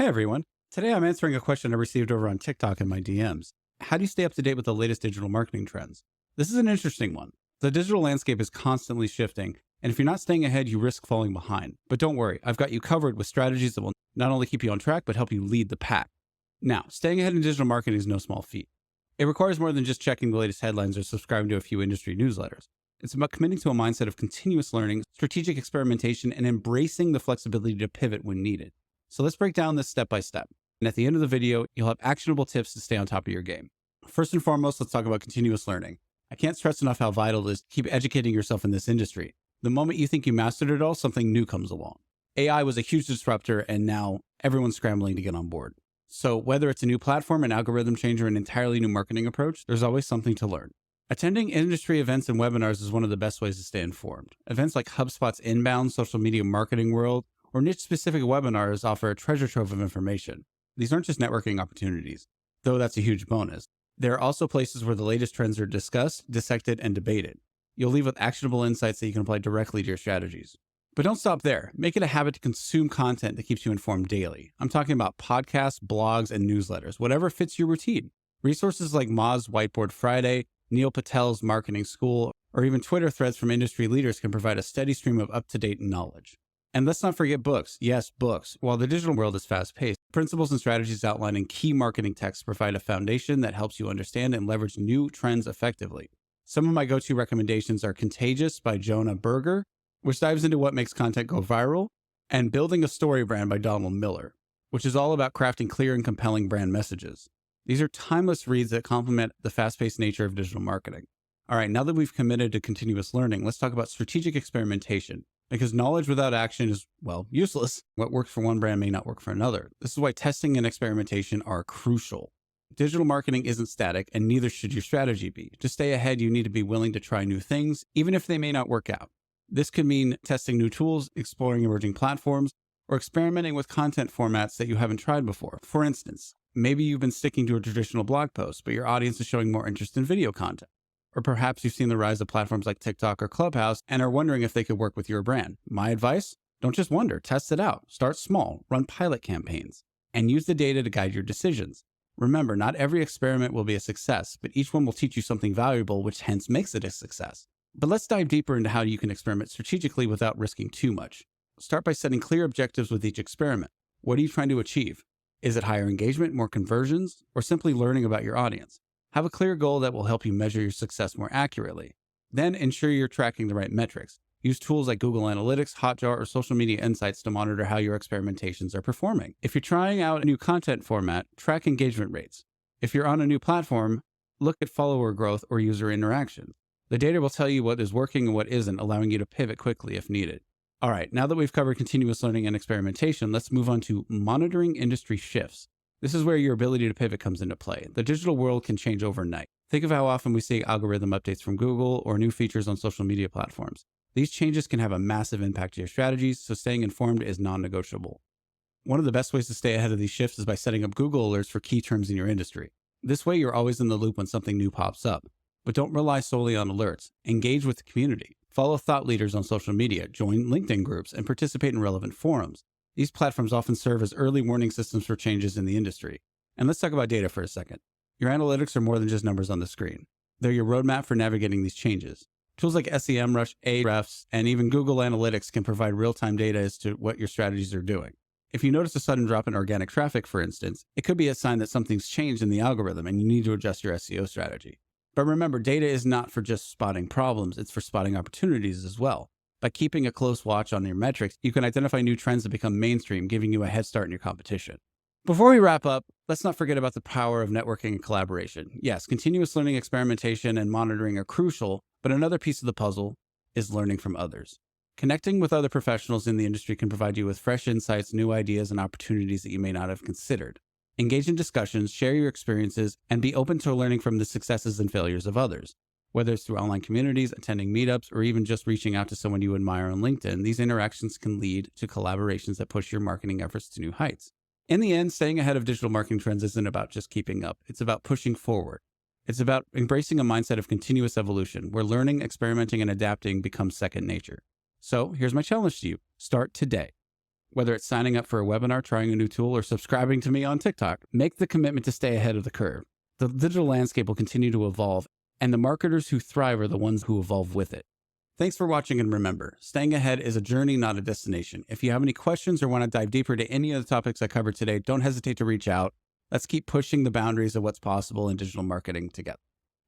Hey everyone. Today I'm answering a question I received over on TikTok in my DMs. How do you stay up to date with the latest digital marketing trends? This is an interesting one. The digital landscape is constantly shifting, and if you're not staying ahead, you risk falling behind. But don't worry, I've got you covered with strategies that will not only keep you on track, but help you lead the pack. Now, staying ahead in digital marketing is no small feat. It requires more than just checking the latest headlines or subscribing to a few industry newsletters. It's about committing to a mindset of continuous learning, strategic experimentation, and embracing the flexibility to pivot when needed. So let's break down this step by step. And at the end of the video, you'll have actionable tips to stay on top of your game. First and foremost, let's talk about continuous learning. I can't stress enough how vital it is to keep educating yourself in this industry. The moment you think you mastered it all, something new comes along. AI was a huge disruptor, and now everyone's scrambling to get on board. So whether it's a new platform, an algorithm change, or an entirely new marketing approach, there's always something to learn. Attending industry events and webinars is one of the best ways to stay informed. Events like HubSpot's Inbound Social Media Marketing World or niche-specific webinars offer a treasure trove of information. These aren't just networking opportunities, though that's a huge bonus. There are also places where the latest trends are discussed, dissected, and debated. You'll leave with actionable insights that you can apply directly to your strategies. But don't stop there. Make it a habit to consume content that keeps you informed daily. I'm talking about podcasts, blogs, and newsletters, whatever fits your routine. Resources like Moz Whiteboard Friday, Neil Patel's Marketing School, or even Twitter threads from industry leaders can provide a steady stream of up-to-date knowledge. And let's not forget books. Yes, books. While the digital world is fast-paced, principles and strategies outlined in key marketing texts provide a foundation that helps you understand and leverage new trends effectively. Some of my go-to recommendations are Contagious by Jonah Berger, which dives into what makes content go viral, and Building a Story Brand by Donald Miller, which is all about crafting clear and compelling brand messages. These are timeless reads that complement the fast-paced nature of digital marketing. All right, now that we've committed to continuous learning, let's talk about strategic experimentation. Because knowledge without action is, well, useless. What works for one brand may not work for another. This is why testing and experimentation are crucial. Digital marketing isn't static, and neither should your strategy be. To stay ahead, you need to be willing to try new things, even if they may not work out. This could mean testing new tools, exploring emerging platforms, or experimenting with content formats that you haven't tried before. For instance, maybe you've been sticking to a traditional blog post, but your audience is showing more interest in video content. Or perhaps you've seen the rise of platforms like TikTok or Clubhouse and are wondering if they could work with your brand. My advice? Don't just wonder, test it out. Start small, run pilot campaigns, and use the data to guide your decisions. Remember, not every experiment will be a success, but each one will teach you something valuable, which hence makes it a success. But let's dive deeper into how you can experiment strategically without risking too much. Start by setting clear objectives with each experiment. What are you trying to achieve? Is it higher engagement, more conversions, or simply learning about your audience? Have a clear goal that will help you measure your success more accurately. Then ensure you're tracking the right metrics. Use tools like Google Analytics, Hotjar, or Social Media Insights to monitor how your experimentations are performing. If you're trying out a new content format, track engagement rates. If you're on a new platform, look at follower growth or user interaction. The data will tell you what is working and what isn't, allowing you to pivot quickly if needed. All right, now that we've covered continuous learning and experimentation, let's move on to monitoring industry shifts. This is where your ability to pivot comes into play. The digital world can change overnight. Think of how often we see algorithm updates from Google or new features on social media platforms. These changes can have a massive impact to your strategies, so staying informed is non-negotiable. One of the best ways to stay ahead of these shifts is by setting up Google alerts for key terms in your industry. This way, you're always in the loop when something new pops up. But don't rely solely on alerts. Engage with the community. Follow thought leaders on social media, join LinkedIn groups, and participate in relevant forums. These platforms often serve as early warning systems for changes in the industry. And let's talk about data for a second. Your analytics are more than just numbers on the screen. They're your roadmap for navigating these changes. Tools like SEMrush, Ahrefs, and even Google Analytics can provide real-time data as to what your strategies are doing. If you notice a sudden drop in organic traffic, for instance, it could be a sign that something's changed in the algorithm and you need to adjust your SEO strategy. But remember, data is not for just spotting problems, it's for spotting opportunities as well. By keeping a close watch on your metrics, you can identify new trends that become mainstream, giving you a head start in your competition. Before we wrap up, let's not forget about the power of networking and collaboration. Yes, continuous learning, experimentation, and monitoring are crucial, but another piece of the puzzle is learning from others. Connecting with other professionals in the industry can provide you with fresh insights, new ideas, and opportunities that you may not have considered. Engage in discussions, share your experiences, and be open to learning from the successes and failures of others. Whether it's through online communities, attending meetups, or even just reaching out to someone you admire on LinkedIn, these interactions can lead to collaborations that push your marketing efforts to new heights. In the end, staying ahead of digital marketing trends isn't about just keeping up. It's about pushing forward. It's about embracing a mindset of continuous evolution, where learning, experimenting, and adapting becomes second nature. So here's my challenge to you. Start today. Whether it's signing up for a webinar, trying a new tool, or subscribing to me on TikTok, make the commitment to stay ahead of the curve. The digital landscape will continue to evolve, and the marketers who thrive are the ones who evolve with it. Thanks for watching, and remember, staying ahead is a journey, not a destination. If you have any questions or want to dive deeper into any of the topics I covered today, don't hesitate to reach out. Let's keep pushing the boundaries of what's possible in digital marketing together.